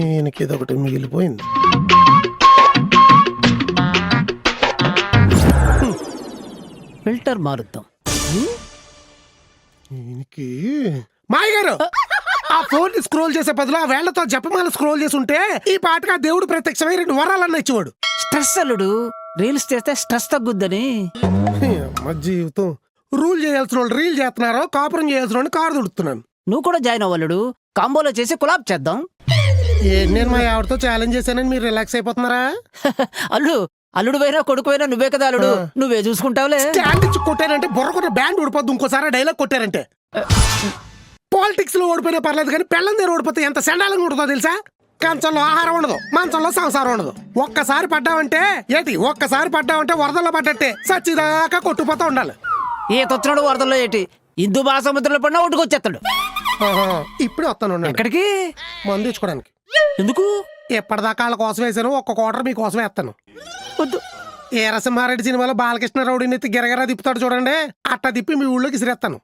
ఈయనకి ఇదొకటి మిగిలిపోయింది. ఫిల్టర్ మారుద్దాం. ఈయనకి మాయ గారు ఆ ఫోన్ ని స్క్రోల్ చేసే బదులు ఆ వేళ్లతో జపమాల స్క్రోల్ చేసి ఉంటే ఈ పాటగా దేవుడు ప్రత్యక్షమై 2 వరాలన్నా ఇచ్చేవాడు. స్ట్రెస్ అల్లుడు, రీల్స్ చేస్తే స్ట్రెస్ తగ్గుద్దని. అమ్మ జీవితం. రూల్ చేయాల్సిన వాళ్ళు రీల్ చేస్తున్నారు, కాపురం చేయాల్సిన వాళ్ళు కారు దుడుతున్నాను. నువ్వు కూడా జాయిన్ అవ్వలుడు, కాంబోలో చేసి కొలాబ్ చేద్దాం. నేను మా ఆవిడతో ఛాలెంజ్ చేశానని మీరు రిలాక్స్ అయిపోతున్నారా? అల్లుడు పోయినా కొడుకు పోయినా నువ్వే కదా అల్లుడు, నువ్వే చూసుకుంటావులే. స్టాండ్ ఇచ్చి కొట్టారంటే బుర్రకున్న బ్యాండ్ ఊడిపోద్దు. ఇంకోసారి డైలాగ్ కొట్టారంటే పాలిటిక్స్ లో ఓడిపోయినా పర్లేదు కానీ పెళ్ళం దగ్గర ఓడిపోతే ఎంత సెండాలంగా ఉంటుందో తెలుసా? కంచంలో ఆహారం ఉండదు, మంచంలో సంసారం ఉండదు. ఒక్కసారి పడ్డావంటే వరదల్లో పడ్డట్టే సచ్చిదాకా కొట్టుపోతా ఉండాలి. ఏ తొచ్చినాడు వరదల్లో ఏటి హిందూ మహాసముద్రంలో పడినా ఒట్టుకొచ్చేస్తాడు. ఇప్పుడే వస్తాను. ఎక్కడికి? మందు తెచ్చుకోవడానికి. ఎందుకు? ఎప్పటిదాకా వాళ్ళ కోసం వేసాను, ఒక్క క్వార్టర్ మీకోసం వేస్తాను. వద్దు. ఏ రసింహారెడ్డి సినిమాలో బాలకృష్ణ రౌడీని ఎత్తి గిరగరా తిప్పుతాడు చూడండి, అట్టా తిప్పి మీ ఊళ్ళోకి ఇసిరేస్తాను.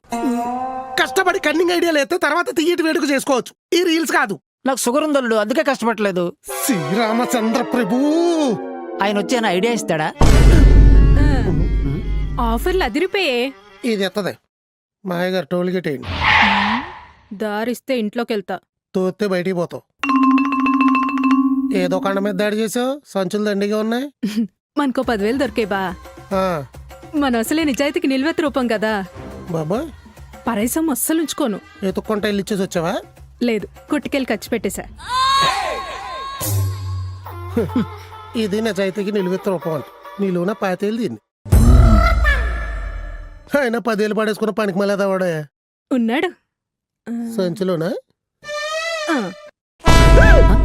కష్టపడి కన్నింగ్ ఐడియాలు ఎత్తే తర్వాత తీయటి వేడుక చేసుకోవచ్చు. ఈ రీల్స్ కాదు. నాకు షుగర్ ఉందల్లుడు, అందుకే కష్టపడలేదు. శ్రీరామచంద్ర ప్రభు ఆయన వచ్చి ఆయన ఐడియా ఇస్తాడా? ఆఫర్లు అదిరిపోయే. ఇది ఎత్తదే మాయగారు టోల్ గేట్ వేయండి. దారిస్తే ఇంట్లోకి వెళ్తా, తోస్తే బయటికి పోతావు. ఏదో కొండ మీద దాడి చేసావు, సంచులు దండిగా ఉన్నాయి. మనకో 10,000 దొరికే బా. మన అసలే నిజాయితీకి నిల్వెత్తు రూపం కదా బాబా. పరైసం అస్సలు ఉంచుకోను. ఎత్తుక్కుంటా ఇల్లు ఇచ్చేసి వచ్చావా? లేదు, కొట్టుకెళ్ళి ఖర్చు పెట్టేశా. ఇది నిజాయితీకి నిలువెత్తు రూపం అంట. నీలోన 5,000 దీన్ని అయినా 10,000 పడేసుకున్న పనికి మళ్ళీ వాడే ఉన్నాడు సంచిలోనా?